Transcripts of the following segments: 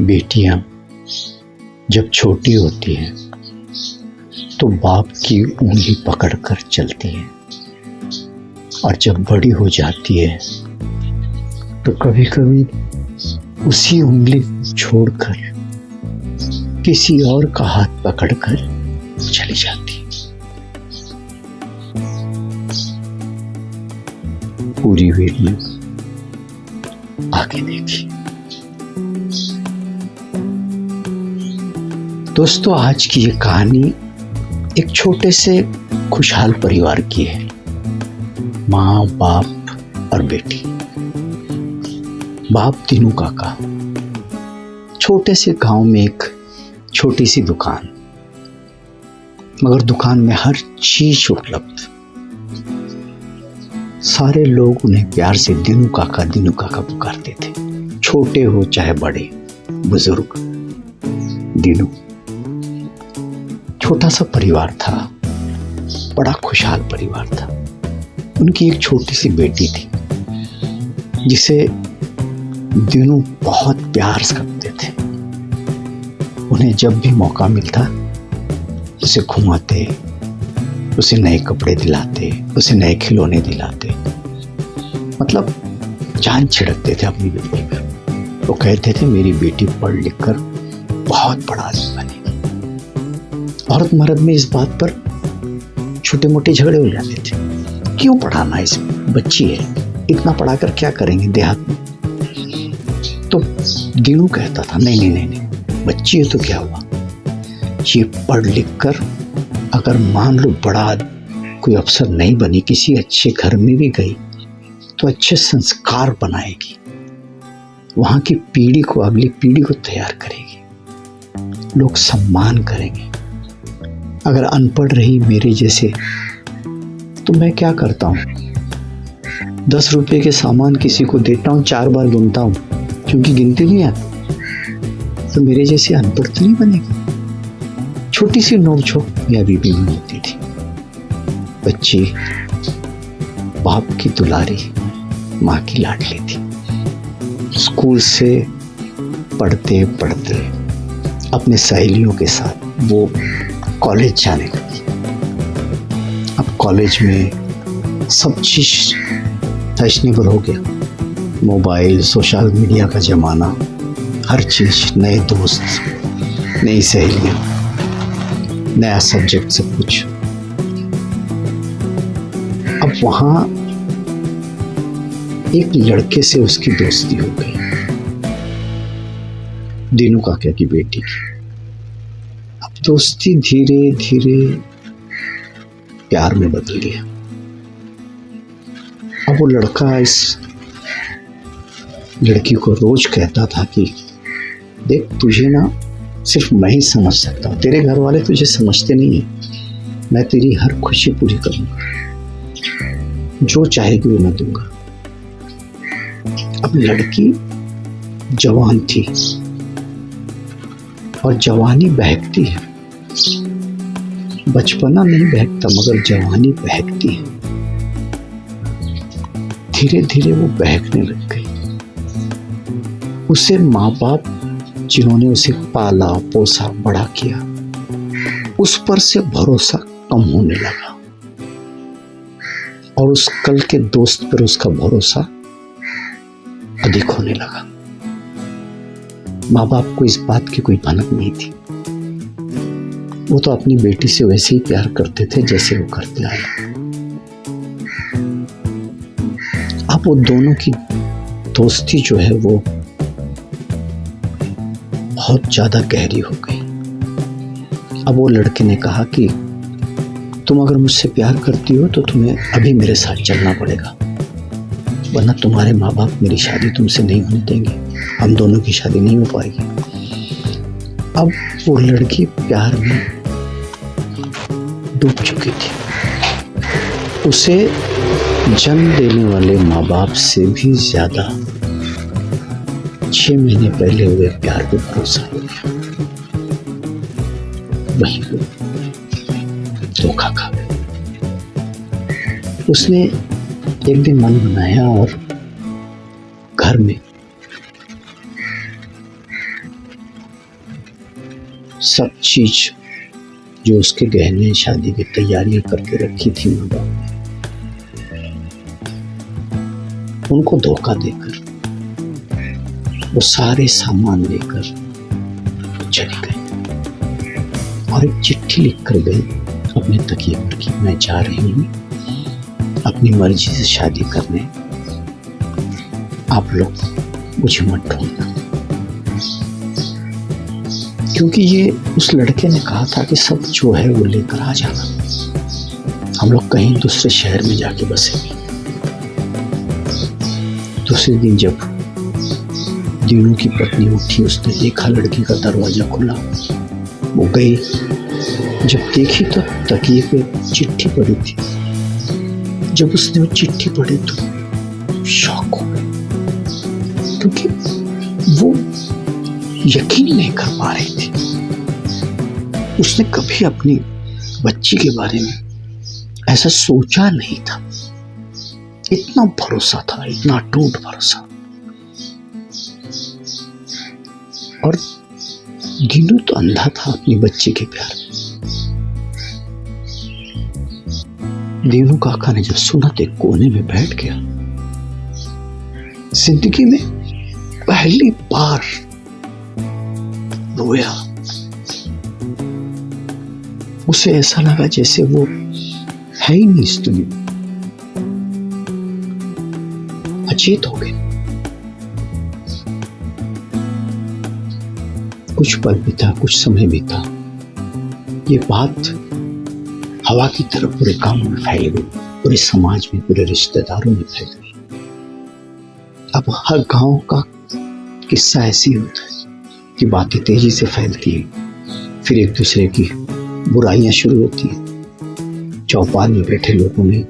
बेटियां जब छोटी होती हैं तो बाप की उंगली पकड़कर चलती हैं, और जब बड़ी हो जाती है तो कभी कभी उसी उंगली को छोड़कर किसी और का हाथ पकड़कर चली जाती है। पूरी वीडियो आगे देखिए। दोस्तों, आज की ये कहानी एक छोटे से खुशहाल परिवार की है। माँ, बाप और बेटी। बाप दीनू काका। छोटे से गांव में एक छोटी सी दुकान, मगर दुकान में हर चीज उपलब्ध। सारे लोग उन्हें प्यार से दीनू काका पुकारते थे, छोटे हो चाहे बड़े, बुजुर्ग। दीनू। छोटा सा परिवार था, बड़ा खुशहाल परिवार था। उनकी एक छोटी सी बेटी थी जिसे दीनू बहुत प्यार से करते थे। उन्हें जब भी मौका मिलता उसे घुमाते, उसे नए कपड़े दिलाते, उसे नए खिलौने दिलाते, मतलब जान छिड़कते थे अपनी बेटी पर। वो कहते थे मेरी बेटी पढ़ लिख कर बहुत बड़ा आदमी बनेगी। औरत मर्द में इस बात पर छोटे मोटे झगड़े हो जाते थे। क्यों पढ़ाना, इस बच्ची है, इतना पढ़ाकर क्या करेंगे देहात में। तो दीनू कहता था नहीं, बच्ची है तो क्या हुआ, ये पढ़ लिख कर अगर मान लो बड़ा कोई अफसर नहीं बनी, किसी अच्छे घर में भी गई तो अच्छे संस्कार बनाएगी, वहां की पीढ़ी को, अगली पीढ़ी को तैयार करेगी, लोग सम्मान करेंगे। अगर अनपढ़ रही मेरे जैसे तो मैं क्या करता हूँ, 10 रुपए के सामान किसी को देता हूँ, 4 बार गिनता हूँ, क्योंकि गिनती नहीं आती, तो मेरे जैसे अनपढ़ तो नहीं बनेगी। छोटी सी नोक-झोंक मेरी बीबी में होती थी। बच्ची बाप की दुलारी, माँ की लाडली थी। स्कूल से पढ़ते पढ़ते अपने सहेलियों के साथ वो कॉलेज जाने लगी। अब कॉलेज में सब चीज फैशनेबल हो गया, मोबाइल, सोशल मीडिया का जमाना, हर चीज, नए दोस्त, नई सहेलियां, नया सब्जेक्ट, सब कुछ। अब वहां एक लड़के से उसकी दोस्ती हो गई, दीनू काका की बेटी की। अब दोस्ती धीरे धीरे प्यार में बदल गया। अब वो लड़का इस लड़की को रोज कहता था कि देख, तुझे ना सिर्फ मैं ही समझ सकता हूँ, तेरे घर वाले तुझे समझते नहीं है। मैं तेरी हर खुशी पूरी करूंगा, जो चाहेगी वो मैं दूंगा। अब लड़की जवान थी और जवानी बहकती है। बचपना नहीं बहकता, मगर जवानी बहकती है। धीरे धीरे वो बहकने लग गई। उसे माँ बाप जिन्होंने उसे पाला, पोसा, बड़ा किया, उस पर से भरोसा कम होने लगा, और उस कल के दोस्त पर उसका भरोसा अधिक होने लगा। माँ बाप को इस बात की कोई भनक नहीं थी। वो तो अपनी बेटी से वैसे ही प्यार करते थे जैसे वो करते आए। अब वो दोनों की दोस्ती जो है वो बहुत ज्यादा गहरी हो गई। अब वो लड़के ने कहा कि तुम अगर मुझसे प्यार करती हो तो तुम्हें अभी मेरे साथ चलना पड़ेगा, वरना तुम्हारे माँ बाप मेरी शादी तुमसे नहीं होने देंगे, हम दोनों की शादी नहीं हो पाएगी। अब वो लड़की प्यार में डूब चुकी थी। उसे जन्म देने वाले माँ बाप से भी ज्यादा 6 महीने पहले हुए प्यार पे भरोसा हो गया। वही वो धोखा खा गया। उसने एक दिन मन बनाया और घर में सब चीज जो उसके गहने शादी की तैयारियां करके रखी थी माँ बाप, उनको धोखा देकर वो सारे सामान लेकर चली गई और एक चिट्ठी लिख कर गई अपने तकिए पर कि मैं जा रही हूँ अपनी मर्जी से शादी करने, आप लोग मुझे मत ढूंढना। क्योंकि ये उस लड़के ने कहा था कि सब जो है वो लेकर आ जाना, हम लोग कहीं दूसरे शहर में जाके बसेंगे। दूसरे दिन जब दीनू की पत्नी उठी, उसने देखा लड़की का दरवाजा खुला, वो गई, जब देखी तो तकिए पे चिट्ठी पड़ी थी। जब उसने वो चिट्ठी पढ़ी तो शॉक हो गई, क्योंकि वो यकीन नहीं कर पा रही थी। उसने कभी अपनी बच्ची के बारे में ऐसा सोचा नहीं था। इतना भरोसा था, इतना अटूट भरोसा। और दीनू तो अंधा था अपनी बच्ची के प्यार में। दीनू काका ने जब सुना तो एक कोने में बैठ गया। जिंदगी में पहली बार रोया। उसे ऐसा लगा जैसे वो है ही नहीं इस दुनिया में, अचेत हो गए। कुछ पल बीता, कुछ समय बीता, ये बात हवा की तरह पूरे गांव में फैल गई, पूरे समाज में, पूरे रिश्तेदारों में फैल गई। अब हर गांव का किस्सा ऐसी होता है कि बातें तेजी से फैलती है, फिर एक दूसरे की बुराइयां शुरू होती हैं। चौपाल में बैठे लोगों ने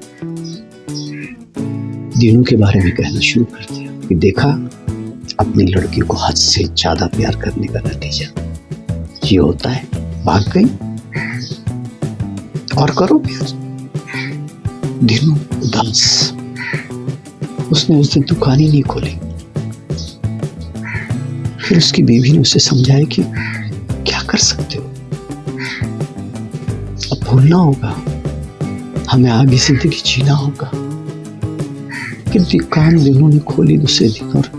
दीनू के बारे में कहना शुरू कर दिया कि देखा, अपनी लड़की को हद से ज्यादा प्यार करने का नतीजा ये होता है। भाग गई और करो प्यार। दीनू उदास, उसने उस दिन दुकान ही नहीं खोली। फिर उसकी बीवी ने उसे समझाया कि क्या कर सकते हो, अब भूलना होगा, हमें आगे जिंदगी जीना होगा। कि दुकान दीनू ने खोली दूसरे दिन और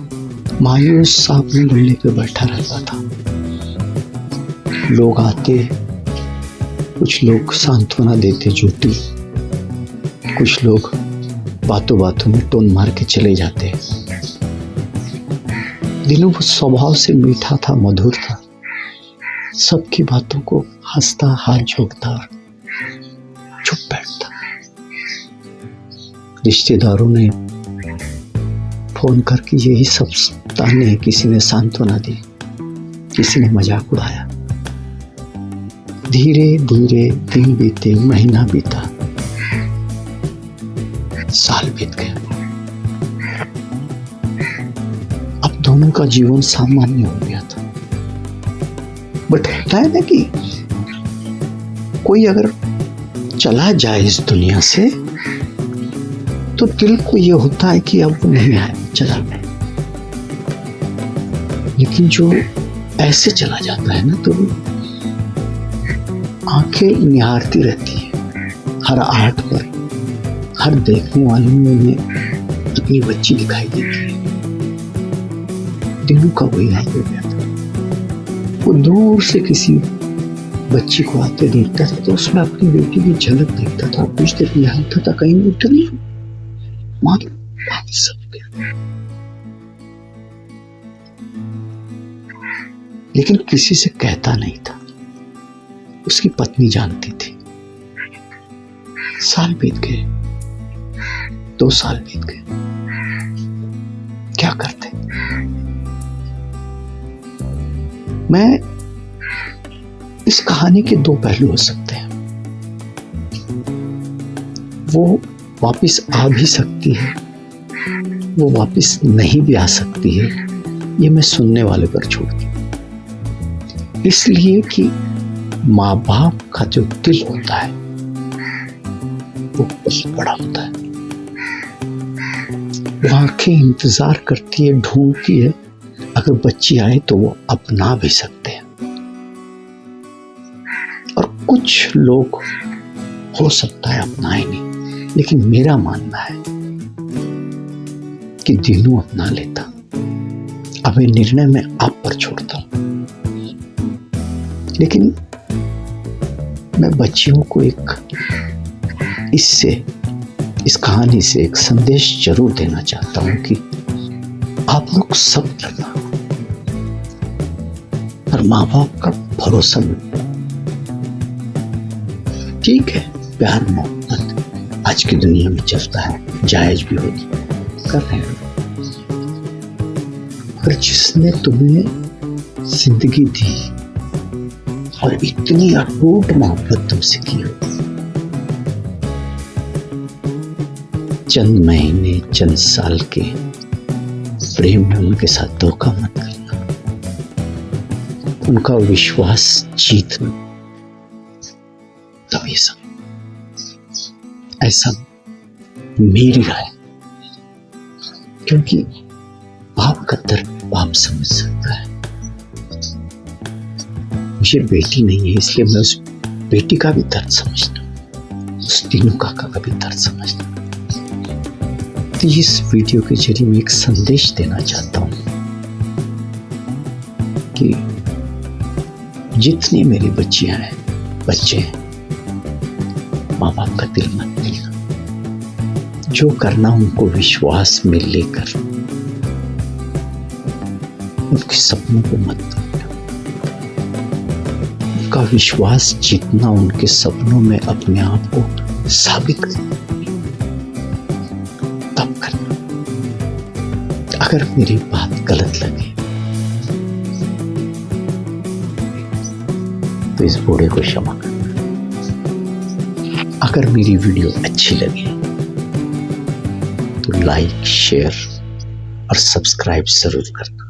मायूस सा अपने गले पे बैठा रहता था। लोग आते, कुछ लोग सांत्वना देते झूठी, कुछ लोग बातों बातों में टोन मार के चले जाते। दीनू स्वभाव से मीठा था, मधुर था, सबकी बातों को हंसता, हाथ झोंकता और चुप बैठता। रिश्तेदारों ने फोन करके यही सब ताने, किसी ने सांत्वना दी, किसी ने मजाक उड़ाया। धीरे धीरे दिन बीते, महीना बीता, साल बीत गए। अब दोनों का जीवन सामान्य हो गया था। बट होता है ना कि कोई अगर चला जाए इस दुनिया से तो दिल को ये होता है कि अब वो नहीं आए, चला गया। लेकिन जो ऐसे चला जाता है ना, तो आंखें निहारती रहती है हर आर्ट पर, हर देखने वाले में उन्हें अपनी बच्ची दिखाई देती है। दीनू का वही हाल हो गया था। वो दूर से किसी बच्ची को आते देखता था तो उसमें अपनी बेटी की झलक देखता था, पूछते कि यहाँ था कहीं उधर नहीं, मां सब गया। लेकिन किसी से कहता नहीं था, उसकी पत्नी जानती थी। साल बीत गए, 2 साल बीत गए, क्या करते? मैं इस कहानी के 2 पहलू हो सकते हैं। वो वापस आ भी सकती है, वो वापस नहीं भी आ सकती है, ये मैं सुनने वाले पर छोड़ती हूँ। इसलिए कि माँ बाप का जो दिल होता है वो बहुत बड़ा होता है। वो आंखें इंतजार करती है, ढूंढती है, अगर बच्ची आए तो वो अपना भी सकते हैं। कुछ लोग हो सकता है अपनाए नहीं, लेकिन मेरा मानना है कि दीनू अपना लेता। अब ये निर्णय मैं आप पर छोड़ता हूं, लेकिन मैं बच्चियों को इस कहानी से एक संदेश जरूर देना चाहता हूं कि आप लोग सब करना, पर माँ बाप का भरोसा मत। ठीक है, प्यार मोहब्बत आज की दुनिया में चलता है, जायज भी होती कर रहे हैं, पर जिसने तुम्हें जिंदगी दी और इतनी अटूट मोहब्बत तुमसे की हो, चंद महीने चंद साल के प्रेम में उनके साथ धोखा मत करना, उनका विश्वास जीतना। तब ये सब ऐसा मेरी राय, क्योंकि बाप का दर्द बाप समझ सकता है। मुझे बेटी नहीं है, इसलिए मैं उस बेटी का भी दर्द समझता हूं, उस दीनू काका का भी दर्द समझता हूं। तो इस वीडियो के जरिए मैं एक संदेश देना चाहता हूं कि जितनी मेरी बच्चियां हैं, बच्चे हैं, माँ बाप का दिल मत लेना। जो करना उनको विश्वास में लेकर उनके सपनों को मत तोड़ना, उनका विश्वास जीतना, उनके सपनों में अपने आप को साबित करना, तब करना। अगर मेरी बात गलत लगे तो इस बूढ़े को क्षमा करना। अगर मेरी वीडियो अच्छी लगे तो लाइक, शेयर और सब्सक्राइब जरूर करना।